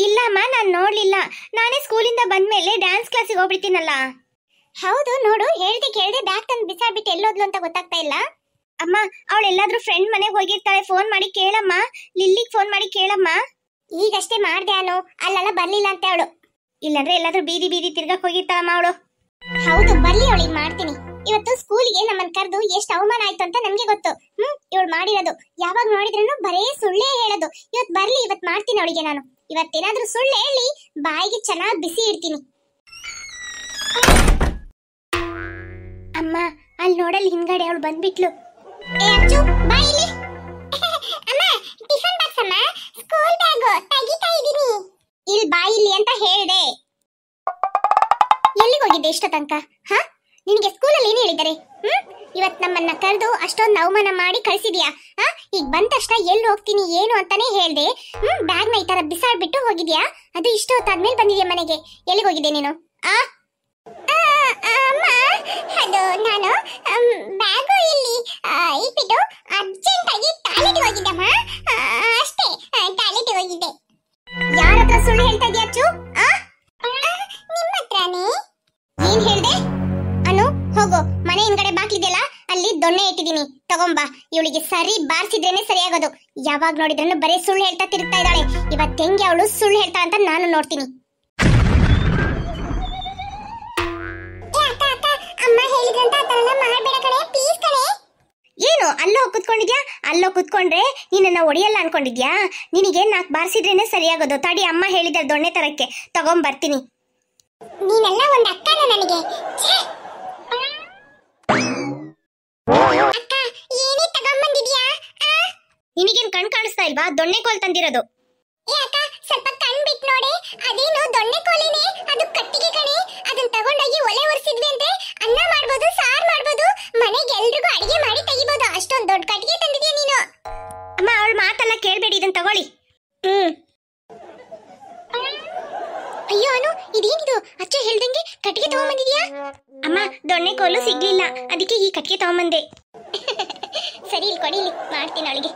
ಇಲ್ಲಮ್ಮ, ನಾನು ನೋಡ್ಲಿಲ್ಲ. ನಾನೇ ಸ್ಕೂಲಿಂದ ಬಂದ್ಮೇಲೆ ಡ್ಯಾನ್ಸ್ ಕ್ಲಾಸಿಗೆ ಹೋಗ್ಬಿಡ್ತೀನಲ್ಲ. ಹೌದು, ನೋಡು, ಹೇಳ್ದೆ ಕೇಳ್ದೆ ಬ್ಯಾಗ್ ತಂದು ಬಿಸಾಡ್ಬಿಟ್ಟು ಎಲ್ಲೋದ್ಲು ಅಂತ ಗೊತ್ತಾಗ್ತಾ ಇಲ್ಲ. ಅಮ್ಮ, ಅವಳು ಎಲ್ಲಾದ್ರೂ ಫ್ರೆಂಡ್ ಮನೆಗೆ ಹೋಗಿರ್ತಾಳೆ. ಫೋನ್ ಮಾಡಿ ಕೇಳಮ್ಮ, ಲಿಲ್ಲಿಗೆ ಫೋನ್ ಮಾಡಿ ಕೇಳಮ್ಮ. ಈಗಷ್ಟೇ ಮಾಡ್ದೆ ಅನು, ಅಲ್ಲೆಲ್ಲ ಬರ್ಲಿಲ್ಲ ಅಂತ ಅವಳು. ಇಲ್ಲಾಂದ್ರೆ ಎಲ್ಲಾದ್ರೂ ಬೀದಿ ಬೀದಿ ತಿರ್ಗಕ್ ಹೋಗಿರ್ತಾಳಮ್ಮ ಅವಳು. ಹೌದು, ಬರ್ಲಿ, ಅವಳಿಗೆ ಮಾಡ್ತೀನಿ. ಇವತ್ತು ಸ್ಕೂಲಿಗೆ ನಮ್ಮನ್ ಕರೆದು ಎಷ್ಟು ಅವಮಾನ ಆಯ್ತು ಅಂತ ನಮ್ಗೆ ಗೊತ್ತು. ಇವಳು ಮಾಡಿರೋದು. ಯಾವಾಗ ನೋಡಿದ್ರೂ ಬರೇ ಸುಳ್ಳೇ ಹೇಳೋದು. ಇವತ್ತು ಬರ್ಲಿ, ಇವತ್ತು ಮಾಡ್ತೀನಿ ಅವಳಿಗೆ ನಾನು. ಇವತ್ತೇನಾದ್ರೂ ಸುಳ್ಳು ಹೇಳಿ ಬಾಯಿಗೆ ಚೆನ್ನಾಗಿ ಬಿಸಿ ಇಡ್ತೀನಿ. ಅಮ್ಮ, ಅಲ್ಲಿ ನೋಡಲ್ಲಿ ಹಿಂದ್ಗಡೆ ಅವಳು ಬಂದ್ಬಿಟ್ಲು. ಏ ಅಚ್ಚು, ಬಾ ಇಲ್ಲಿ. ಅಮ್ಮ, ಟಿಫನ್ ಬಾಕ್ಸ್ ಅಮ್ಮ, ಸ್ಕೂಲ್ ಬ್ಯಾಗ್ ತೆಗಿತಾ ಇದೀನಿ. ಇಲ್ಲಿ ಬಾ ಇಲ್ಲಿ ಅಂತ ಹೇಳ್ದೆ. ಎಲ್ಲಿಗೆ ಹೋಗಿದ್ದೆ ಇಷ್ಟ ತನಕ? ಹಾ, ನಿನಗೆ ಸ್ಕೂಲಲ್ಲಿ ಏನು ಹೇಳಿದ್ದಾರೆ? ಇವತ್ ನಮ್ಮನ್ನ ಕರೆದು ಅಷ್ಟೊಂದು ಅವಮಾನ ಮಾಡಿ ಕಳ್ಸಿದ್ಯಾ? ಈಗ ಬಂದ ತಕ್ಷಣ ಎಲ್ಲಿ ಹೋಗ್ತೀನಿ ಏನು ಅಂತಾನೆ ಹೇಳ್ದೆ. ಬ್ಯಾಗ್ ನ ಈ ತರ ಬಿಸಾಡ್ಬಿಟ್ಟು ಹೋಗಿದ್ಯಾ? ಅದು ಇಷ್ಟ ಹೊತ್ತಾದ್ಮೇಲೆ ಬಂದಿದ್ಯಾ ಮನೆಗೆ. ಎಲ್ಲಿಗೆ ಹೋಗಿದ್ದೆ ನೀನು? ಅಮ್ಮ, ಅದು ನಾನು ಬ್ಯಾಗು ಇಲ್ಲಿ ಇಟ್ಬಿಟ್ಟು ಅರ್ಜೆಂಟ್ ಆಗಿ ಟಾಯ್ಲೆಟ್ ಹೋಗಿದ್ದಮ್ಮ. ಅಷ್ಟೇ, ಟಾಯ್ಲೆಟ್ ಹೋಗಿದ್ದೆ. ಯಾರ ಹತ್ರ ಸುಳ್ಳು ಹೇಳ್ತಾ ಇದೀಯ ಅಚ್ಚು? ನಿಮ್ಮ ಹತ್ರನೇ. ಏನ್ ಹೇಳ್ದೆ? ಅನು, ಹೋಗು, ಮನೆ ಹಿಂದ್ಗಡೆ ಬಾಕ್ಲಿದೆಯಲ್ಲ, ಅಲ್ಲಿ ದೊಣ್ಣೆ ಇಟ್ಟಿದ್ದೀನಿ, ತಗೊಂಬಾ. ಇವಳಿಗೆ ಸರಿ ಬಾರಿಸಿದ್ರೇನೆ ಸರಿಯಾಗೋದು. ಯಾವಾಗ ನೋಡಿದ್ರೂ ಬರೀ ಸುಳ್ಳು ಹೇಳ್ತಾ ತಿರುಗ್ತಾ ಇದ್ದಾಳೆ. ಇವತ್ತು ಹೆಂಗೆ ಅವಳು ಸುಳ್ಳು ಹೇಳ್ತಾ ಅಂತ ನಾನು ನೋಡ್ತೀನಿ. ಅಮ್ಮ ಹೇಳಿದ್ರಂತ ಆ ತರ ಮಾಡಬೇಡ ಕಣೆ, ಪ್ಲೀಸ್ ಕಣೆ. ಏನು ಅಲ್ಲೋ ಕುತ್ಕೊಂಡಿದ್ಯಾ? ಅಲ್ಲೋ ಕುತ್ಕೊಂಡ್ರೆ ನೀನನ್ನ ಒಡೆಯಲ್ಲ ಅನ್ಕೊಂಡಿದ್ಯಾ? ನಿನಗೆ ನಾಲ್ಕು ಬಾರಿಸಿದ್ರೇನೆ ಸರಿಯಾಗೋದು. ತಡಿ, ಅಮ್ಮ ಹೇಳಿದ ದೊಣ್ಣೆ ತರಕ್ಕೆ ತಗೊಂಬರ್ತೀನಿ. ನೀನೆಲ್ಲ ಒಂದು ಅಕ್ಕನ ನನಗೆ. ಅಕ್ಕ, ಏನೇ ತಗೊಂಬಂದಿದ್ಯಾ? ನಿನಗೇನ್ ಕಣ್ ಕಾಣಿಸ್ತಾ ಇಲ್ವಾ? ದೊಣ್ಣೆ ಕೋಲ್ ತಂದಿರೋದು. ಏ ಅಕ್ಕ, ಸ್ವಲ್ಪ ಕಣ್ ಬಿಟ್ಟು ನೋಡಿ. ಅದೇನು ದೊಣ್ಣೆ ಕೋಲೇನೆ, ಅದು ಕಟ್ಟಿಗೆ ಕಣೆ. ಅದನ್ನ ತಗೊಂಡೋಗಿ ಒಲೆ ಒರೆಸಿದ್ವಿ ಅಂದ್ರೆ ಅನ್ನ ಮಾಡ್ಬೋದು, ಸಾರ್ ಮಾಡ್ಬೋದು, ಮನೆಗೆ ಎಲ್ರಿಗೂ ಅಡಿಗೆ ಮಾಡಿ ತೆಗಿಬೋದು. ಅಷ್ಟೊಂದು ದೊಡ್ಡ ಕಟ್ಟಿಗೆ ತಂದಿದ್ಯಾ ನೀನು. ಅಮ್ಮ, ಅವಳ ಮಾತೆಲ್ಲ ಕೇಳ್ಬೇಡಿ, ಇದನ್ನ ತಗೊಳ್ಳಿ. ಅಯ್ಯೋ ಅನು, ಇದೇನಿದು? ಅಚ್ಚ ಹೇಳ್ದಂಗೆ ಕಟ್ಟಿಗೆ ತಗೊಂಬಂದಿದ್ಯಾ? ಅಮ್ಮ, ದೊಣ್ಣೆ ಕೋಲು ಸಿಗ್ಲಿಲ್ಲ, ಅದಕ್ಕೆ ಈ ಕಟ್ಟಿಗೆ ತಗೊಂಬಂದೆ. ಸರಿ, ಇಲ್ಲಿ ಕೊಡಿಲಿ, ಮಾಡ್ತೀನಿ ಅವಳಿಗೆ.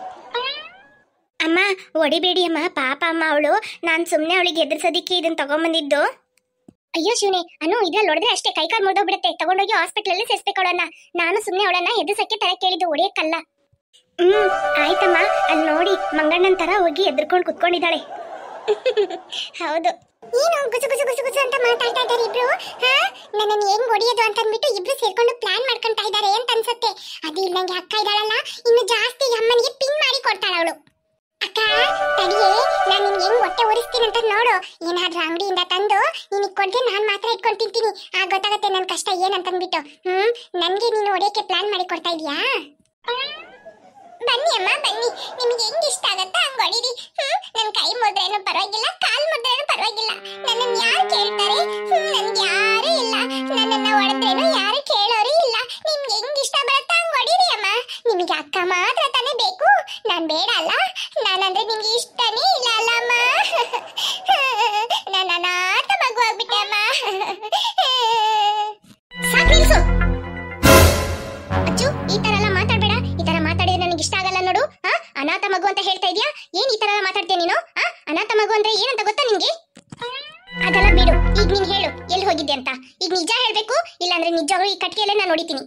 ಅಮ್ಮ, ಹೊಡಿಬೇಡಿ ಅಮ್ಮ, ಪಾಪ ಅಮ್ಮ ಅವಳು. ನಾನು ಸುಮ್ಮನೆ ಅವಳಿಗೆ ಎದುರಿಸೋದಿಕ್ಕೆ ಇದನ್ನ ತಗೊಂಬಂದಿದ್ದು. ಅಯ್ಯೋ ಶಿವನೇ, ಅನು, ಇದ್ರಲ್ಲಿ ಹೊಡೆದ್ರೆ ಅಷ್ಟೇ ಕೈಕಾಲು ಮುರಿದೋಗ್ಬಿಡುತ್ತೆ. ತಗೊಂಡೋಗಿ ಹಾಸ್ಪಿಟಲ್ ಸೇರಿಸ್ಬೇಕು ಅವಳನ್ನ. ನಾನು ಸುಮ್ಮನೆ ಅವಳನ್ನ ಎದುರಿಸಕ್ಕೆ ತರ ಕೇಳಿದ್ದು, ಹೊಡೆಯಕ್ಕಲ್ಲ. ಆಯ್ತಮ್ಮ. ಅಲ್ಲಿ ನೋಡಿ, ಮಂಗಣ್ಣನ ತರ ಹೋಗಿ ಎದ್ರಕೊಂಡು ಕುತ್ಕೊಂಡಿದ್ದಾಳೆ. ಹೌದು. ಏನು ಗುಸು ಗುಸು ಗುಸು ಗುಸು ಅಂತ ಮಾತಾಡ್ತಾ ಇದ್ದಾರೆ ಇಬ್ರು? ನನ್ನನ್ನು ಹೆಂಗ್ ಹೊಡಿಯೋದು ಅಂತ ಅಂದ್ಬಿಟ್ಟು ಇಬ್ರು ಸೇರ್ಕೊಂಡು ಪ್ಲಾನ್ ಮಾಡ್ಕೊಂತಾ ಇದ್ದಾರೆ ಅಂತ ಅನ್ಸುತ್ತೆ. ಅದು ಇಲ್ಲಂಗೆ ಅಕ್ಕ ಇದ್ದಾಳಲ್ಲ, ಇನ್ನು ಜಾಸ್ತಿ ಅಮ್ಮನಿಗೆ ಪಿನ್ ಮಾಡಿ ಕೊಡ್ತಾಳ ಅವಳು. ಅಕ್ಕ ತಡಿಯೇ, ನಾನು ನಿನ್ಗೆ ಹೆಂಗ್ ಹೊಟ್ಟೆ ಉರಿಸ್ತೀನಿ ಅಂತ ನೋಡು. ಏನಾದ್ರೂ ಅಂಗಡಿಯಿಂದ ತಂದು ನಿನಗೆ ಕೊಡ್ದೆ ನಾನು ಮಾತ್ರ ಇಟ್ಕೊಂಡು ತಿಂತೀನಿ. ಆಗ ಗೊತ್ತಾಗತ್ತೆ ನನ್ನ ಕಷ್ಟ ಏನಂತಂದ್ಬಿಟ್ಟು. ನನ್ಗೆ ನೀನು ಹೊಡೆಯಕ್ಕೆ ಪ್ಲಾನ್ ಮಾಡಿ ಕೊಡ್ತಾ ಇದೀಯಾ? ಬನ್ನಿ ಅಮ್ಮ, ಬನ್ನಿ, ನಿಮಗೆ ಹೆಂಗ್ ಇಷ್ಟ ಆಗತ್ತ ಹಂಗ ಹೊಡೀರಿ. ನನ್ ಕೈ ಮುದ್ರೇನು ಪರವಾಗಿಲ್ಲ, ಕಾಲ್ ಮುದ್ರೇನು ಪರವಾಗಿಲ್ಲ. ನನ್ನನ್ನು ಯಾರು ಕೇಳ್ತಾರೆ? ನನ್ಗೆ ಯಾರು ಇಲ್ಲ. ನನ್ನನ್ನ ಹೊಡೆದ್ರೇನು ಯಾರು ಕೇಳೋರು ಇಲ್ಲ. ನಿಮ್ಗೆ ಹೆಂಗ್ ಇಷ್ಟ ಬರುತ್ತಾ ಹಂಗ ಹೊಡೀರಿ ಅಮ್ಮ. ನಿಮಗೆ ಅಕ್ಕ ಮಾತ್ರ ತಾನೇ ಬೇಕು, ನಾನ್ ಬೇಡ ಅಲ್ಲ. ನಾನಂದ್ರೆ ನಿಮ್ಗೆ ಇಷ್ಟನೇ ಇಲ್ಲ ಅಲ್ಲಮ್ಮ. ನನ್ನ ಅನಾಥ ಮಗು ಆಗ್ಬಿಟ್ಟೆ ಅಮ್ಮ. ಸಾಕು, ಅಚ್ಚು, ಈ ತರ ಎಲ್ಲ ಮಾತಾಡ್ಬೇಡ. ಈ ತರ ಮಾತಾಡಿದ್ರೆ ನನಗೆ ಇಷ್ಟ ಆಗಲ್ಲ ನೋಡು. ಅನಾಥ ಮಗು ಅಂತ ಹೇಳ್ತಾ ಇದೀಯಾ? ಏನ್ ಈ ತರ ಎಲ್ಲ ಮಾತಾಡ್ತೀಯ ನೀನು? ಅನಾಥ ಮಗು ಅಂದ್ರೆ ಏನಂತ ಗೊತ್ತಾ ನಿನ್ಗೆ? ಅದೆಲ್ಲ ಬಿಡು, ಈಗ ನೀನ್ ಹೇಳು ಎಲ್ಲಿ ಹೋಗಿದ್ದೆ ಅಂತ. ಈಗ ನಿಜ ಹೇಳ್ಬೇಕು, ಇಲ್ಲಾಂದ್ರೆ ನಿಜವಾಗ್ಲೂ ಈ ಕಟ್ಗೆಯಲ್ಲೇ ನಾನು ನೋಡಿತೀನಿ.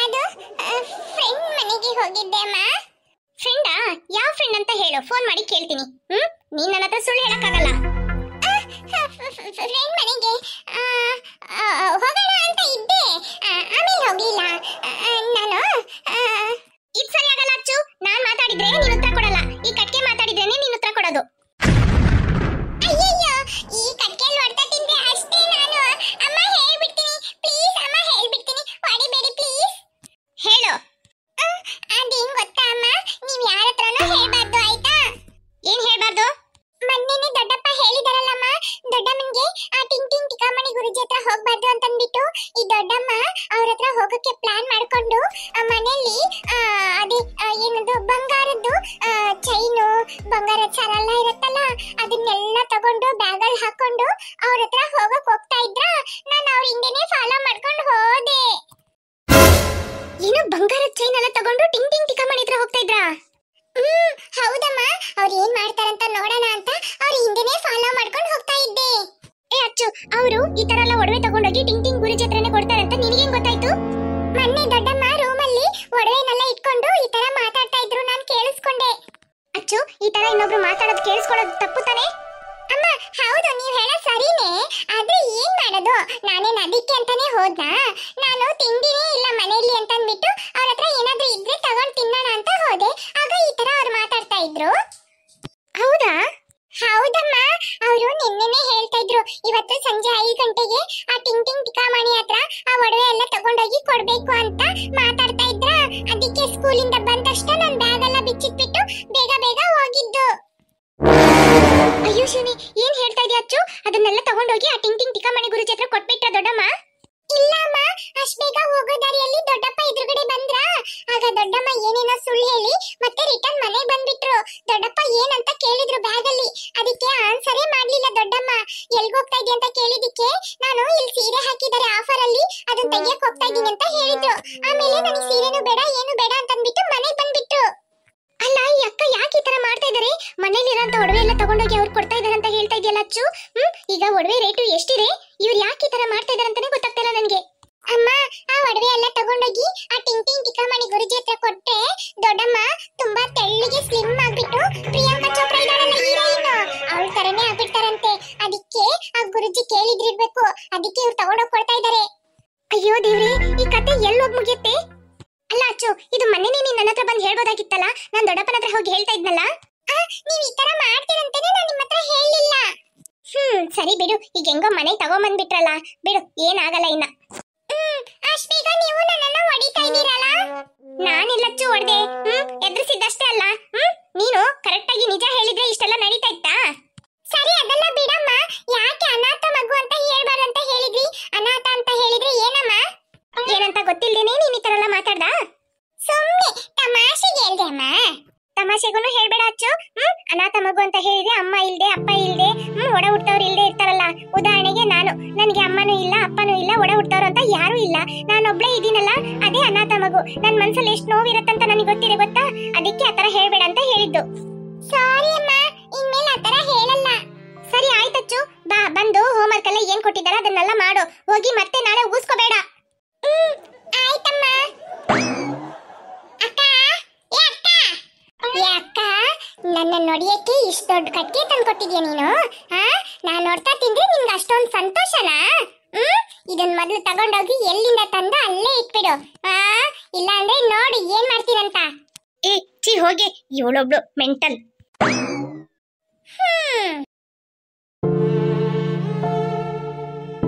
ಅದು ಫ್ರೆಂಡ್ ಮನೆಗೆ ಹೋಗಿದ್ದೆ ಅಮ್ಮ. ಫ್ರೆಂಡಾ? ಯಾವ ಫ್ರೆಂಡ್ ಅಂತ ಹೇಳು, ಫೋನ್ ಮಾಡಿ ಕೇಳ್ತೀನಿ. ನೀನ್ ನನ್ನ ಹತ್ರ ಸುಳ್ಳು ಹೇಳಕ್ಕಾಗಲ್ಲ. ಫ್ರೆಂಡ್ ಮನೆಗೆ ಹೋಗೋಣ ಅಂತ ಇದ್ದೆ, ಆಮೇಲೆ ಹೋಗ್ಲಿಲ್ಲ ನಾನು. ಇದು ಸರಿ ಆಗಲ್ಲ ಅಚ್ಚು. ನಾನ್ ಮಾತಾಡಿದ್ರೆ ನೀನು ಉತ್ತರ ಕೊಡಲ್ಲ. ಈ ಕಟ್ಗೆ ಮಾತಾಡಿದ್ರೇನೆ ನೀನು ಉತ್ತರ ಕೊಡೋದು. ಅಯ್ಯಯ್ಯೋ, ಈ ಕಟ್ಗೆಯಲ್ಲಿ ಹೊಡ್ತಾ ತಿಂದ್ರೆ ಅಷ್ಟೇ ನಾನು. ಅಮ್ಮ ಹೇಳ್ಬಿಡ್ತೀನಿ ಪ್ಲೀಸ್, ಅಮ್ಮ ಹೇಳ್ಬಿಡ್ತೀನಿ, ಹೊಡಿಬೇಡಿ ಪ್ಲೀಸ್. ಹೇಳು. ಅದೇನ್ ಗೊತ್ತಾ ಅಮ್ಮ, ನೀವ್ ಯಾರ ಹತ್ರನೂ ಹೇಳ್ಬಾರ್ದು, ಆಯ್ತಾ? ಏನ್ ಹೇಳ್ಬಾರ್ದು? ಮೊನ್ನೆನೆ ದೊಡ್ಡಪ್ಪ ಹೇಳಿದಾರಲ್ಲಮ್ಮ, ದೊಡ್ಡಮ್ಮನ್ಗೆ ಆ ಟಿಂಗ್ ಟಿಂಗ್ ಟಿಕಾಮಣಿ ಗುರುಜಿ ಹತ್ರ ಹೋಗ್ಬಾರ್ದು ಅಂತ ಬಂಗಾರದ ಸರ ಎಲ್ಲ ಇರುತ್ತಲ್ಲ ಅದನ್ನೆಲ್ಲ ತಗೊಂಡು ಬ್ಯಾಗಲ್ಲಿ ಹಾಕೊಂಡು ಅವ್ರ ಹತ್ರ ಹೋಗ್ತಾ ಇದ್ರ ನಾನು ಅವ್ರ ಹಿಂದೆನೆ ಫಾಲೋ ಮಾಡ್ಕೊಂಡು ಹೋದೆ. ಏನೋ ಬಂಗಾರದ ಚೈನ್ ಎಲ್ಲ ತಗೊಂಡು ಟಿಂಗ್ ಟಿಂಗ್ ಟಿಕಾ ಮನೆ ಹತ್ರ ಹೋಗ್ತಾ ಇದ್ರಾ? ಹೌದಮ್ಮ, ಅವ್ರು ಏನ್ ಮಾಡ್ತಾರಂತ ನೋಡೋಣ ಅಂತ ಅವ್ರ ಹಿಂದೆನೆ ಫಾಲೋ ಮಾಡ್ಕೊಂಡು ಹೋಗ್ತಾ ಇದ್ದೆ. ಏ ಅಚ್ಚು, ಅವರು ಈ ತರ ಎಲ್ಲ ಒಡವೆ ತಗೊಂಡೋಗಿ ಟಿಂಗ್ ಟಿಂಗ್ ಗುರುಜಿ ಹತ್ರನೇ ಕೊಡ್ತಾರೆ ಅಂತ ನಿನಗೇನ್ ಗೊತ್ತಾಯ್ತು? ಮೊನ್ನೆ ದೊಡ್ಡಮ್ಮ ರೂಮಲ್ಲಿ ಒಡವೆನೆಲ್ಲ ಇಟ್ಕೊಂಡು ಈ ತರ ಮಾತಾಡ್ತಾ ಇದ್ರು, ನಾನು ಕೇಳಿಸ್ಕೊಂಡೆ. ಅಚ್ಚು, ಈ ತರ ಇನ್ನೊಬ್ರು ಮಾತಾಡೋದು ಕೇಳಿಸ್ಕೊಳ್ಳೋದು ತಪ್ಪು ತಾನೆ? ಅಮ್ಮ ಹೌದು, ನೀವ್ ಹೇಳೋದು ಸರಿನೇ, ಆದ್ರೆ ಏನ್ ಮಾಡೋದು, ನಾನೇನ್ ಅದಕ್ಕೆ ಅಂತಾನೆ ಹೋದ್ನಾ? ನಾನು ತಿಂದಿನೇ ಇಲ್ಲ ಮನೆಯಲ್ಲಿ ಅಂತ ಅಂದ್ಬಿಟ್ಟು ಅವ್ರ ಹತ್ರ ಏನಾದ್ರೂ ಇದ್ರೆ ತಗೊಂಡ್ ತಿನ್ನೋಣ ಅಂತ ಹೋದೆ. ಆಗ ಈ ತರ ಅವ್ರು ಮಾತಾಡ್ತಾ ಇದ್ರು. ಹೌದಾ? ಹೌದಮ್ಮ, ಅವರು ನಿನ್ನೆನೆ ಹೇಳ್ತಾ ಇದ್ರು ಇವತ್ತು ಸಂಜೆ 5 ಗಂಟೆಗೆ ಆ ಟಿಂಗ್ ಟಿಂಗ್ ಟಿಕಾಮಣಿ ಹತ್ರ ಆ ಒಡವೆ ಎಲ್ಲ ತಗೊಂಡೋಗಿ ಕೊಡ್ಬೇಕು ಅಂತ ಮಾತಾಡ್ತಾ ಇದ್ರ. ಅದಕ್ಕೆ ಸ್ಕೂಲಿಂದ ಬಂದ ತಕ್ಷಣ ನಾನು ಬ್ಯಾಗ್ ಎಲ್ಲ ಬಿಚ್ಚಿಟ್ಬಿಟ್ಟು ಬೇಗ ಬೇಗ ಹೋಗಿದ್ದು. ಅಯ್ಯೋ ಶಿವನಿ, ಏನ್ ಹೇಳ್ತಾ ಇದೀಯ ಅಚ್ಚು? ಅದನ್ನೆಲ್ಲ ತಗೊಂಡೋಗಿ ಆ ಟಿಂಗ್ ಟಿಂಗ್ ಟಿಕಾಮಣಿ ಗುರುಜಿ ಹತ್ರ ಕೊಟ್ಬಿಟ್ರ ದೊಡ್ಡಮ್ಮ? ಇಲ್ಲ ಅಮ್ಮ, ಅಷ್ಟ್ ಬೇಗ ಹೋಗೋ ದಾರಿಯಲ್ಲಿ ದೊಡ್ಡಪ್ಪ ಎದುರುಗಡೆ ಬಂದ್ರ. ಆಗ ದೊಡ್ಡಮ್ಮ ಏನೇನೋ ಸುಳ್ಳು ಹೇಳಿ ಮತ್ತೆ ರಿಟರ್ನ್ ಮನೆಗೆ ಬಂದ್ಬಿಟ್ರು. ದೊಡ್ಡಪ್ಪ ಏನಂತ ಕೇಳಿದ್ರು ಬ್ಯಾಗ್ ಅಲ್ಲಿ, ಅದಕ್ಕೆ ಆನ್ಸರೇ ಮಾಡ್ಲಿಲ್ಲ ದೊಡ್ಡಮ್ಮ. ಎಲ್ಗೋಗ್ತಾ ಇದೀಯ ಅಂತ ಕೇಳಿದಿಕ್ಕೆ ನಾನು ಇಲ್ಲಿ ಸೀರೆ ಹಾಕಿದ್ದಾರೆ ಆಫರ್ ಅಲ್ಲಿ, ಅದನ್ನ ತೆಗಿಯಕ್ ಹೋಗ್ತಾ ಇದೀನಿ ಅಂತ ಹೇಳಿದ್ರು. ಆಮೇಲೆ ನನಗೆ ಸೀರೆನೂ ಬೇಡ ಏನು ಬೇಡ ಅಂತ ಅಂದ್ಬಿಟ್ಟು ಮನೆಗೆ ಬಂದ್ಬಿಟ್ರು. ಅಲ್ಲ, ಈ ಅಕ್ಕ ಯಾಕೆ ಈ ತರ ಮಾಡ್ತಾ ಇದಾರೆ? ಮನೇಲಿರೋಂತ ಒಡವೆ ಎಲ್ಲ ತಗೊಂಡೋಗಿ ಅವ್ರು ಕೊಡ್ತಾ ಇದಾರೆ ಅಂತ ಹೇಳ್ತಾ ಇದೆಯಲ್ಲ ಅಚ್ಚು. ಈಗ ಒಡವೆ ರೇಟು ಎಷ್ಟಿದೆ? ಇವ್ರು ಯಾಕೆ ಈ ತರ ಮಾಡ್ತಾ ಇದಾರೆ ಅಂತಾನೆ ಗೊತ್ತಾಗ್ತಿಲ್ಲ ನನಗೆ. ಅಮ್ಮ, ಆ ಒಡವೆ ಎಲ್ಲ ತಗೊಂಡೋಗಿ ಆ ಟಿಂಗ್ ಟಿಂಗ್ ಟಿಕಾಮಣಿ ಗುರುಜಿ ಹತ್ರ ಕೊಟ್ಟೆ. ದೊಡ್ಡಮ್ಮ ತುಂಬಾ ತೆಳ್ಳಿಗೆ ಸ್ಲಿಮ್ ಆಗ್ಬಿಟ್ಟು ಪ್ರಿಯಾಂಕಾ ಚೋಪ್ರಾ ಇದ್ದಾಳಲ್ಲ ಹೀರೋಯಿನ್, ಅವಳ ತರನೇ ಆಗ್ಬಿಡ್ತಾರಂತೆ. ಅದಕ್ಕೆ ಆ ಗುರುಜಿ ಕೇಳಿದ್ರಿರ್ಬೇಕು, ಅದಕ್ಕೆ ಇವ್ರು ತಗೊಂಡೋಗಿ ಕೊಡ್ತಾ ಇದಾರೆ. ಅಯ್ಯೋ ದೇವ್ರಿ, ಈ ಕತೆ ಎಲ್ಲೋಗ್ ಮುಗಿಯುತ್ತೆ? ಅಲ್ಲ ಅಚ್ಚು, ಇದು ಮೊನ್ನೆನೇ ನೀನ್ ನನ್ನ ಹತ್ರ ಬಂದು ಹೇಳ್ಬೋದಾಗಿತ್ತಲ್ಲ, ನಾನ್ ದೊಡ್ಡಪ್ಪನ ಹತ್ರ ಹೋಗಿ ಹೇಳ್ತಾ ಇದ್ನಲ್ಲ. ನೀವ್ ಈ ತರ ಮಾಡ್ತೀರಂತಾನೆ ನಾನು ನಿಮ್ಮ ಹತ್ರ ಹೇಳಿಲ್ಲ. ಸರಿ ಬಿಡು, ಈಗ ಹೆಂಗೋ ಮನೆಗೆ ತಗೊಂಬಂದ್ಬಿಟ್ರಲ್ಲ, ಬಿಡು, ಏನಾಗಲ್ಲ ಇನ್ನ. ಅಷ್ಟೀಗ ನೀವು ನನ್ನನ್ನ ಹೊಡಿತಾ ಇದ್ದೀರಲ್ಲ? ನಾನೆಲ್ಲಚ್ಚು ಹೊಡೆದೆ? ಎದುರಿಸಿದ್ದಷ್ಟೇ ಅಲ್ಲ. ನೀನು ಕರೆಕ್ಟ್ ಆಗಿ ನಿಜ ಹೇಳಿದ್ರೆ ಇಷ್ಟೆಲ್ಲ ನಡೀತಾ ಇತ್ತಾ? ಸರಿ ಅದೆಲ್ಲ ಬಿಡಮ್ಮ, ಯಾಕೆ ಅನಾಥ ಮಗು ಅಂತ ಹೇಳ್ಬಾರ್ದು ಅಂತ ಹೇಳಿದ್ರಿ? ಅನಾಥ ಅಂತ ಹೇಳಿದ್ರೆ ಏನಮ್ಮ? ಏನಂತ ಗೊತ್ತಿಲ್ದೇನೆ ನೀನ್ ಈ ತರ ಎಲ್ಲ ಮಾತಾಡ್ದ? ಸುಮ್ಮನೆ ತಮಾಷೆಗೆ ಹೇಳ್ದೆ ಅಮ್ಮ. ತಮಾಷೆಗೂ ಹೇಳ್ಬೇಡ ಅಚ್ಚು. ಅನಾಥ ಮಗು ಅಂತ ಹೇಳಿದ್ರೆ ಅಮ್ಮ ಇಲ್ದೆ ಅಪ್ಪ ಇಲ್ದೆ ಒಡ ಹುಟ್ಟವ್ರು ಇಲ್ದೆ ಇರ್ತಾರಲ್ಲ. ಉದಾಹರಣೆಗೆ ನನಗೆ ಅಮ್ಮನೂ ಇಲ್ಲ ಅಪ್ಪನೂ ಇಲ್ಲ, ಒಡ ಹುಟ್ಟವ್ರು ಅಂತ ಯಾರು ಇಲ್ಲ, ನಾನೊಬ್ಳೇ ಇದೀನಲ್ಲ, ಅದೇ ಅನಾಥ ಮಗು. ನನ್ ಮನ್ಸಲ್ಲಿ ಎಷ್ಟು ನೋವಿರತ್ತಂತ ನನಗೆ ಗೊತ್ತಿದೆ ಗೊತ್ತಾ? ಅದಕ್ಕೆ ಆತರ ಹೇಳ್ಬೇಡ ಅಂತ ಹೇಳಿದ್ದು. ಸಾರಿ ಅಮ್ಮ, ಇನ್ಮೇಲೆ ಆತರ ಹೇಳಲ್ಲ. ಸರಿ ಆಯ್ತಚ್ಚು, ಬಾ, ಬಂದು ಹೋಮ್ವರ್ಕ್ ಎಲ್ಲ ಏನ್ ಕೊಟ್ಟಿದ್ದಾರ ಅದನ್ನೆಲ್ಲ ಮಾಡು. ಹೋಗಿ ಮತ್ತೆ ನಾಳೆ ಉಗಿಸ್ಕೋಬೇಡ. ಆಯ್ತಮ್ಮ. ಅಕ್ಕ, ಅಕ್ಕ, ನನ್ನ ನೋಡಿಯಕ್ಕೆ ಇಷ್ಟು ದೊಡ್ಡ ಕಟ್ಗೆ ತಂದು ಕೊಟ್ಟಿದ್ಯಾ ನೀನು? ನಾನ್ ನೋಡ್ತಾ ತಿಂದ್ರೆ ನಿಮ್ಗೆ ಅಷ್ಟೊಂದು ಸಂತೋಷನಾ? ಇದನ್ ಮೊದಲು ತಗೊಂಡೋಗಿ ಎಲ್ಲಿಂದ ತಂದು ಅಲ್ಲೇ ಇಟ್ಬಿಡು. ಇಲ್ಲ ಅಂದ್ರೆ ನೋಡಿ ಏನ್ ಮಾಡ್ತೀರಂತ. ಏ ಚಿ ಹೋಗಿ, ಇವಳೊಬ್ಳು ಮೆಂಟಲ್.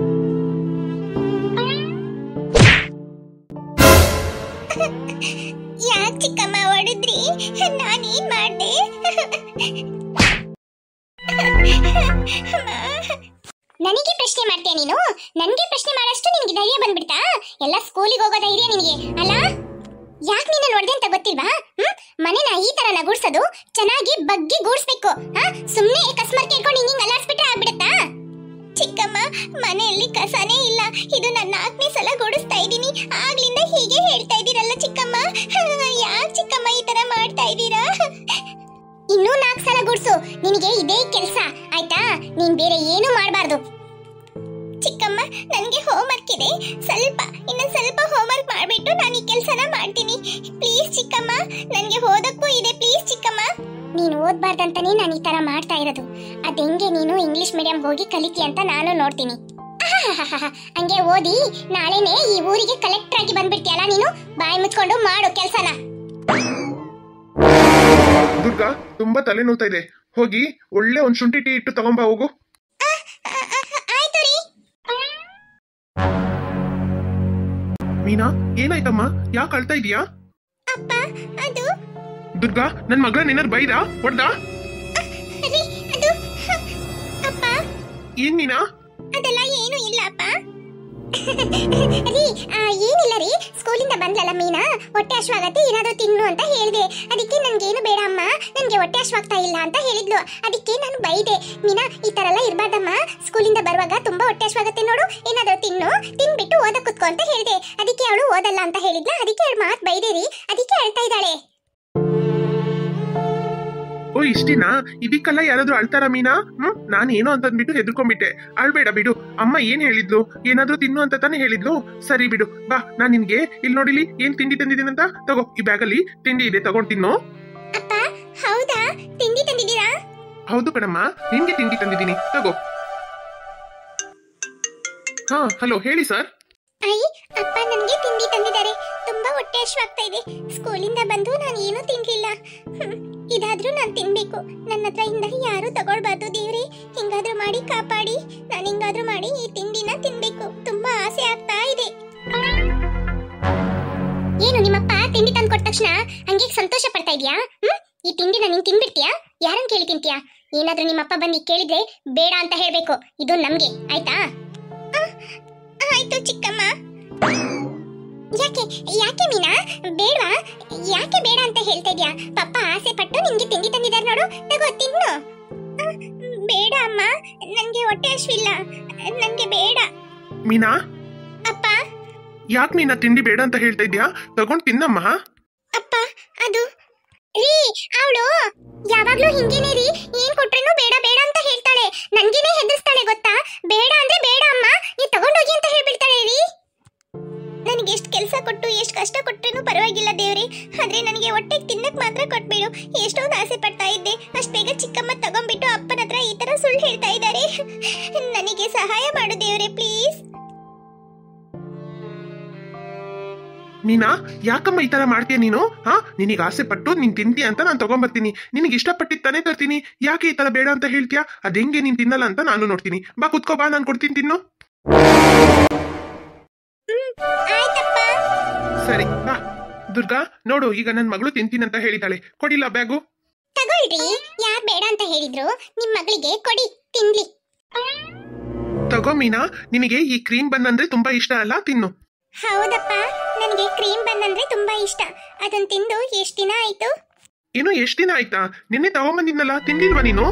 ಯಾಕೆ ಚಿಕ್ಕಮ್ಮ ಹೊಡಿದ್ರಿ? ನಾನೇನ್ ಮಾಡ್ದೆ? ನನಗೆ ಪ್ರಶ್ನೆ ಮಾಡ್ತೀಯ ನೀನು? ನನ್ಗೆ ಪ್ರಶ್ನೆ ಮಾಡಷ್ಟು ನಿನ್ಗೆ ಧೈರ್ಯ ಬಂದ್ಬಿಡ್ತಾ? ಎಲ್ಲ ಸ್ಕೂಲಿಗೆ ಹೋಗೋ ಧೈರ್ಯ ನಿನಗೆ ಅಲ್ಲ? ಯಾಕೆ ನೀನು ನೋಡ್ದೆ ಅಂತ ಗೊತ್ತಿಲ್ವಾ? ಮನೆನ ಈ ತರ ನಗೂಡ್ಸೋದು ಚೆನ್ನಾಗಿ ಬಗ್ಗಿ ಗೂಡ್ಸ್ಬೇಕು. ಸುಮ್ನೆ ಕಸ್ಮರ್ ಕೇಳ್ಕೊಂಡು ಹಿಂಗ್ ಅಲ್ಲಾಡ್ಸ್ಬಿಟ್ರೆ ಆಗ್ಬಿಡತ್ತಾ? ಚಿಕ್ಕಮ್ಮ, ಮನೆಯಲ್ಲಿ ಕಸನೇ ಇಲ್ಲ, ಇದು ನನ್ನ 4ನೇ ಸಲ ಗುಡಿಸ್ತಾ ಇದ್ದೀನಿ, ಆಗ್ಲಿಂದ ಹೀಗೆ ಹೇಳ್ತಾ ಇದ್ದೀರಲ್ಲ ಚಿಕ್ಕಮ್ಮ. ಯಾಕೆ ಚಿಕ್ಕಮ್ಮ ಈ ತರ ಮಾಡ್ತಾ ಇದ್ದೀರಾ? ಇನ್ನೂ 4 ಸಲ ಗುಡ್ಸು, ನಿನಗೆ ಇದೇ ಕೆಲಸ ಆಯ್ತಾ? ನೀನ್ ಬೇರೆ ಏನು ಮಾಡಬಾರ್ದು. ಚಿಕ್ಕಮ್ಮ, ನನ್ಗೆ ಹೋಮ್ವರ್ಕ್ ಇದೆ, ಇನ್ನೊಂದ್ ಸ್ವಲ್ಪ ಹೋಮ್ವರ್ಕ್ ಮಾಡ್ಬಿಟ್ಟು ನಾನು ಈ ಕೆಲಸನ ಮಾಡ್ತೀನಿ. ಪ್ಲೀಸ್ ಚಿಕ್ಕಮ್ಮ, ನನ್ಗೆ ಓದಕ್ಕೂ ಇದೆ, ಪ್ಲೀಸ್ ಚಿಕ್ಕಮ್ಮ. ನೀನು ಓದ್ಬಾರ್ದಂತಾನೆ ನಾನು ಈ ತರ ಮಾಡ್ತಾ ಇರೋದು. ಅದೆಂಗೆ ನೀನು ಇಂಗ್ಲಿಷ್ ಮೀಡಿಯಂ ಹೋಗಿ ಕಲಿತಿ ಅಂತ ನಾನು ನೋಡ್ತೀನಿ. ಹಂಗೆ ಓದಿ ನಾಳೆನೆ ಈ ಊರಿಗೆ ಕಲೆಕ್ಟರ್ ಆಗಿ ಬಂದ್ಬಿಡ್ತೀಯಲ್ಲ ನೀನು. ಬಾಯಿ ಮುಚ್ಕೊಂಡು ಮಾಡು ಕೆಲಸನ. ದುರ್ಗಾ, ತುಂಬಾ ತಲೆ ನೋವ್ತಾ ಇದೆ, ಹೋಗಿ ಒಳ್ಳೆ ಒಂದ್ ಶುಂಠಿ ಟೀ ಇಟ್ಟು ತಗೊಂಬಾ ಹೋಗು. ಆಯ್ತು ರೀ. ಮೀನಾ, ಏನಾಯ್ತಮ್ಮ? ಯಾಕೆ ಅಳ್ತಾ ಇದೀಯಾ? ಅಪ್ಪ, ಅದು ದುರ್ಗಾ, ನನ್ ಮಗಳನ್ನ ಏನಾರು ಬೈದಾ ಹೊಡ್ದಾ? ಅಪ್ಪ, ಏನ್ ಮೀನಾ? ಅದೆಲ್ಲ ಏನು ಇಲ್ಲ ಅಪ್ಪ. ರೀ ಏನಿಲ್ಲ ರೀ, ಸ್ಕೂಲಿಂದ ಬಂದ್ಲಲ್ಲ ಮೀನಾ, ಹೊಟ್ಟೆ ಹಶ್ವಾಗತ್ತೆ ಏನಾದ್ರೂ ತಿನ್ನು ಅಂತ ಹೇಳಿದೆ. ಅದಕ್ಕೆ ನನ್ಗೇನು ಬೇಡ ಅಮ್ಮ, ನನ್ಗೆ ಹೊಟ್ಟೆ ಹಶ್ವಾಗ್ತಾ ಇಲ್ಲ ಅಂತ ಹೇಳಿದ್ಲು. ಅದಕ್ಕೆ ನಾನು ಬೈದೆ, ಮೀನಾ ಈ ತರ ಎಲ್ಲ ಇರ್ಬಾರ್ದಮ್ಮ, ಸ್ಕೂಲಿಂದ ಬರುವಾಗ ತುಂಬಾ ಹೊಟ್ಟೆ ಹಶ್ವಾಗತ್ತೆ ನೋಡು, ಏನಾದ್ರೂ ತಿನ್ನು, ತಿನ್ಬಿಟ್ಟು ಓದಕ್ ಕುತ್ಕೋ ಅಂತ ಹೇಳಿದೆ. ಅದಕ್ಕೆ ಅವಳು ಓದಲ್ಲ ಅಂತ ಹೇಳಿದ್ಲ, ಅದಕ್ಕೆ ಅವಳು ಮಾತು ಬೈದೆ ರೀ, ಅದಕ್ಕೆ ಅಳ್ತಾ ಇದ್ದಾಳೆ. ಓ ಇಷ್ಟಿನಾ? ಇದಕ್ಕೆಲ್ಲ ಯಾರಾದ್ರೂ ಅಳ್ತಾರ ಮೀನಾ? ನಾನು ಏನೋ ಅಂತಂದ್ಬಿಟ್ಟು ಹೆದರ್ಕೊಂಡ್ಬಿಟ್ಟೆ. ಅಳ್ಬೇಡ ಬಿಡು, ಅಮ್ಮ ಏನ್ ಹೇಳಿದ್ಲು? ಏನಾದ್ರೂ ತಿನ್ನು ಅಂತ ತಾನೇ ಹೇಳಿದ್ಲು. ಸರಿ ಬಿಡು, ಬಾ ನಾನ್ ನಿನ್ಗೆ ಇಲ್ಲಿ ನೋಡಿಲಿ ಏನ್ ತಿಂಡಿ ತಂದಿದ್ದೀನಂತ. ತಗೋ, ಈ ಬ್ಯಾಗಲ್ಲಿ ತಿಂಡಿ ಇದೆ, ತಗೊಂಡ್ ತಿನ್ನು. ಅಪ್ಪ ಹೌದಾ, ತಿಂಡಿ ತಂದಿದ್ದೀರಾ? ಹೌದು ಕಣಮ್ಮ, ನಿನ್ಗೆ ತಿಂಡಿ ತಂದಿದ್ದೀನಿ, ತಗೋ. ಹಾ ಹಲೋ, ಹೇಳಿ ಸರ್. ಐ ಅಪ್ಪ ನನಗೆ ತಿಂಡಿ ತಂದಿದ್ದಾರೆ, ತುಂಬಾ ಹೊಟ್ಟೆ ಹಶ್ವಾಗ್ತಾ ಇದೆ. ಸ್ಕೂಲಿಂದ ಬಂದು ನಾನು ಏನೂ ತಿನ್ಲಿಲ್ಲ. ಇದಾದ್ರೂ ನಾನು ತಿನ್ಬೇಕು, ನನ್ನ ಹತ್ರ ಇಂದ ಯಾರು ತಗೊಳ್ಬಾರ್ದು ದೇವ್ರೆ, ಹಿಂಗಾದ್ರೂ ಮಾಡಿ ಕಾಪಾಡಿ, ನಾನು ಹಿಂಗಾದ್ರೂ ಮಾಡಿ ಈ ತಿಂಡಿನ ತಿನ್ಬೇಕು, ತುಂಬಾ ಆಸೆ ಆಗ್ತಾ ಇದೆ. ಏನು ನಿಮ್ಮಪ್ಪ ತಿಂಡಿ ತಂದು ಕೊಟ್ಟ ತಕ್ಷಣ ಹಂಗೆ ಸಂತೋಷ ಪಡ್ತಾ ಇದೀಯಾ? ಈ ತಿಂಡಿನ ನೀನ್ ತಿನ್ಬಿಡ್ತೀಯಾ? ಯಾರನ್ನ ಕೇಳಿ ತಿಂತೀಯಾ? ಏನಾದ್ರೂ ನಿಮ್ಮಪ್ಪ ಬಂದು ಕೇಳಿದ್ರೆ ಬೇಡ ಅಂತ ಹೇಳ್ಬೇಕು, ಇದು ನಮ್ಗೆ ಆಯ್ತಾ? ಆಯ್ತು ಚಿಕ್ಕಮ್ಮ. ಯಾಕೆ ಯಾಕೆ ಮೀನಾ ಬೇಡವಾ? ಯಾಕೆ ಬೇಡ ಅಂತ ಹೇಳ್ತಾ ಇದ್ಯಾ? ಪಪ್ಪ ಆಸೆ ಪಟ್ಟು ನಿನ್ಗೆ ತಿಂಡಿ ತಂದಿದ್ದಾರೆ ನೋಡು, ತಗೋ ತಿನ್ನು. ಬೇಡ ಅಮ್ಮ, ನನ್ಗೆ ಹೊಟ್ಟೆ ಹಶ್ವಿಲ್ಲ, ನನ್ಗೆ ಬೇಡ. ಮೀನಾ ಅಪ್ಪ ಯಾಕೆ ಮೀನಾ ತಿಂಡಿ ಬೇಡ ಅಂತ ಹೇಳ್ತಾ ಇದ್ಯಾ? ತಗೊಂಡ್ ತಿನ್ನಮ್ಮ. ಅಪ್ಪ ಅದು ರೀ, ಅವಳು ಯಾವಾಗ್ಲೂ ಹಿಂಗೇನೆ ರೀ, ಏನ್ ಕೊಟ್ರೇನು ಬೇಡ ಬೇಡ ಅಂತ ಹೇಳ್ತಾಳೆ, ನನ್ಗೇನೆ ಹೆದರ್ಸ್ತಾಳೆ ಗೊತ್ತಾ? ಬೇಡ ಅಂದ್ರೆ ಬೇಡ ಅಮ್ಮ, ನೀ ತಗೊಂಡೋಗಿ ಅಂತ ಹೇಳ್ಬಿಡ್ತಾಳೆ ರೀ. ನನಗೆ ಎಷ್ಟು ಕೆಲಸ ಕೊಟ್ಟು ಎಷ್ಟು ಕಷ್ಟ ಕೊಟ್ರೇನು ಪರವಾಗಿಲ್ಲ ದೇವ್ರೆ, ಆದ್ರೆ ನನಗೆ ಹೊಟ್ಟೆಗೆ ತಿನ್ನಕ್ ಮಾತ್ರ ಕೊಟ್ಬಿಡು. ಎಷ್ಟೊಂದು ಆಸೆ ಪಡ್ತಾ ಇದ್ದೆ, ಅಷ್ಟ್ ಬೇಗ ಚಿಕ್ಕಮ್ಮ ತಗೊಂಡ್ಬಿಟ್ಟು ಅಪ್ಪನ ಹತ್ರ ಈ ತರ ಸುಳ್ಳು ಹೇಳ್ತಾ ಇದ್ದಾರೆ. ನನಗೆ ಸಹಾಯ ಮಾಡು ದೇವ್ರೆ ಪ್ಲೀಸ್. ಮೀನಾ ಯಾಕಮ್ಮ ಈ ತರ ಮಾಡ್ತೀಯ ನೀನು? ನಿನಗೆ ಆಸೆ ಪಟ್ಟು ನೀನ್ ತಿಂತೀಯ ಅಂತ ನಾನು ತಗೊಂಡ್ಬರ್ತೀನಿ, ನಿನಗೆ ಇಷ್ಟಪಟ್ಟಿದ್ ತಾನೇ ತರ್ತೀನಿ, ಯಾಕೆ ಈ ತರ ಬೇಡ ಅಂತ ಹೇಳ್ತೀಯಾ? ಅದ್ ಹೆಂಗೆ ನೀನ್ ತಿನ್ನಲ್ಲ ಅಂತ ನಾನು ನೋಡ್ತೀನಿ. ಬಾ ಕುತ್ಕೋ, ಬಾ ನಾನು ಕೊಡ್ತೀನಿ, ತಿನ್ನು. ಸರಿ ಬಾ. ದುರ್ಗಾ ನೋಡು, ಈಗ ನನ್ ಮಗಳು ತಿಂತೀನಂತ ಹೇಳಿದಾಳೆ, ಕೊಡಿಲ್ಲ ಬ್ಯಾಗು? ತಗೊಳ್ರಿ, ಯಾರ್ ಬೇಡ ಅಂತ ಹೇಳಿದ್ರು, ನಿಮ್ ಮಗಳಿಗೆ ಕೊಡಿ ತಿನ್ಲಿ. ತಗೋ ಮೀನಾ, ನಿನಗೆ ಈ ಕ್ರೀಮ್ ಬನ್ ಅಂದ್ರೆ ತುಂಬಾ ಇಷ್ಟ ಅಲ್ಲ, ತಿನ್ನು. ಹೌದಪ್ಪ, ನನಗೆ ಕ್ರೀಮ್ ಬನ್ ಅಂದ್ರೆ ತುಂಬಾ ಇಷ್ಟ, ಅದನ್ನ ತಿಂದು ಎಷ್ಟ್ ದಿನ ಆಯ್ತು? ಏನು ಎಷ್ಟ್ ದಿನ ಆಯ್ತಾ? ನಿನ್ನೆ ತಗೊಂಬಂದಿದ್ನಲ್ಲ, ತಿಂದಿಲ್ವಾ ನೀನು?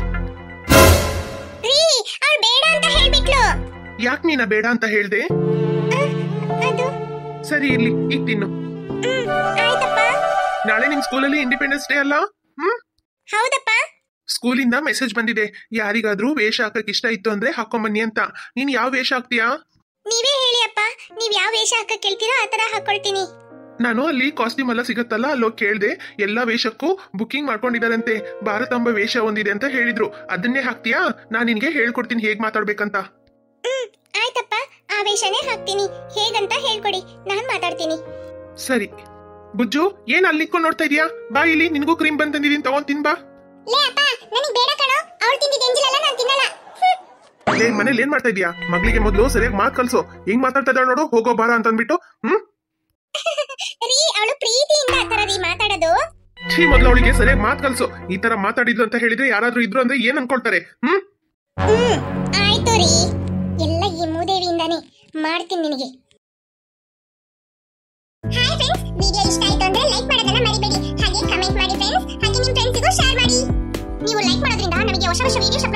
ರೀ, ಅವಳು ಬೇಡ ಅಂತ ಹೇಳ್ಬಿಟ್ಲು. ಯಾಕೆ ಮೀನಾ ಬೇಡ ಅಂತ ಹೇಳ್ದೆ? ಅದು ಸರಿ ಇರ್ಲಿ, ಈಗ ತಿನ್ನು. ಆಯ್ತಪ್ಪ. ನಾಳೆ ನಿಮ್ ಸ್ಕೂಲಲ್ಲಿ ಇಂಡಿಪೆಂಡೆನ್ಸ್ ಡೇ ಅಲ್ಲ? ಹೌದಪ್ಪ. ಸ್ಕೂಲಿಂದ ಮೆಸೇಜ್ ಬಂದಿದೆ, ಯಾರಿಗಾದ್ರೂ ವೇಷ ಹಾಕಕ್ ಇಷ್ಟ ಇತ್ತು ಅಂದ್ರೆ ಹಾಕೊಂಬನ್ನಿ ಅಂತ. ನೀನ್ ಯಾವ ವೇಷ ಹಾಕ್ತೀಯಾ? ನೀವೇ ಹೇಳಿ ಅಪ್ಪ, ನೀವ್ ಯಾವ ವೇಷ ಹಾಕಕ್ ಕೇಳ್ತೀರೋ ಆತರ ಹಾಕೊಳ್ತೀನಿ. ನಾನು ಅಲ್ಲಿ ಕಾಸ್ಟ್ಯೂಮ್ ಎಲ್ಲ ಸಿಗತ್ತಲ್ಲ, ಅಲ್ಲೋಗಿ ಕೇಳ್ದೆ, ಎಲ್ಲಾ ವೇಷಕ್ಕೂ ಬುಕಿಂಗ್ ಮಾಡ್ಕೊಂಡಿದಾರಂತೆ. ಭಾರತಾಂಬ ವೇಷ ಒಂದಿದೆ ಅಂತ ಹೇಳಿದ್ರು, ಅದನ್ನೇ ಹಾಕ್ತೀಯಾ? ನಾನ್ ನಿನ್ಗೆ ಹೇಳ್ಕೊಡ್ತೀನಿ ಹೇಗ್ ಮಾತಾಡ್ಬೇಕಂತ. ಆಯ್ತಪ್ಪ, ಆ ವೇಷನೇ ಹಾಕ್ತೀನಿ, ಹೇಗಂತ ಹೇಳ್ಕೊಡಿ, ನಾನ್ ಮಾತಾಡ್ತೀನಿ. ಸರಿ. ಬುಜ್ಜು, ಏನ್ ಅಲ್ಲಿ ನಿಂತ್ಕೊಂಡು ನೋಡ್ತಾ ಇದೀಯಾ? ಬಾ ಇಲ್ಲಿ, ನಿನ್ಗೂ ಕ್ರೀಮ್ ಬಂದ್ ತಂದಿದೀನಿ, ತಗೊಂಡ್ ತಿನ್ ಬಾ. ಲೇ ಅಪ್ಪ, ನನಗೆ ಬೇಡ ಕಣೋ, ಅವಳು ತಿಂದಿದ್ದು ಎಂಜಿಲಲ್ಲ, ನಾನು ತಿನ್ನಲ್ಲ. ಮನೇಲಿ ಏನ್ ಮಾಡ್ತಾ ಇದೀಯಾ? ಮಗಳಿಗೆ ಮೊದ್ಲು ಸರಿಯಾಗಿ ಮಾತ್ ಕಲ್ಸೋ, ಹಿಂಗ್ ಮಾತಾಡ್ತಾ ಇದ್ದಾಳೆ ನೋಡು, ಹೋಗೋ ಬಾರ ಅಂತ ಅಂದ್ಬಿಟ್ಟು. ರೀ, ಅವಳು ಪ್ರೀತಿಯಿಂದ ಆ ತರ ರೀ ಮಾತಾಡೋದು. ಮೊದ್ಲು ಅವಳಿಗೆ ಸರಿಯಾಗಿ ಮಾತ್ ಕಲ್ಸೋ. ಈ ತರ ಮಾತಾಡಿದ್ಲು ಅಂತ ಹೇಳಿದ್ರೆ ಯಾರಾದ್ರೂ ಇದ್ರು ಅಂದ್ರೆ ಏನ್ ಅನ್ಕೊಳ್ತಾರೆ? ಆಯ್ತು ರೀ, ಎಲ್ಲ ಈ ಮೂದೇವಿಯಿಂದಾನೇ, ಮಾಡ್ತೀನಿ ನಿನಗೆ. ಹಾಯ್ ಫ್ರೆಂಡ್ಸ್, ವಿಡಿಯೋ ಇಷ್ಟ ಆಯ್ತು ಅಂದ್ರೆ ಲೈಕ್ ಮಾಡೋದನ್ನ ಮರಿಬೇಡಿ, ಹಾಗೆ ಕಮೆಂಟ್ ಮಾಡಿ ಫ್ರೆಂಡ್ಸ್, ಹಾಗೆ ನಿಮ್ಮ ಫ್ರೆಂಡ್ಸ್ಗೂ ಶೇರ್ ಮಾಡಿ. ನೀವು ಲೈಕ್ ಮಾಡೋದ್ರಿಂದ ನಮಗೆ ಹೊಸ ವಿಡಿಯೋಸ್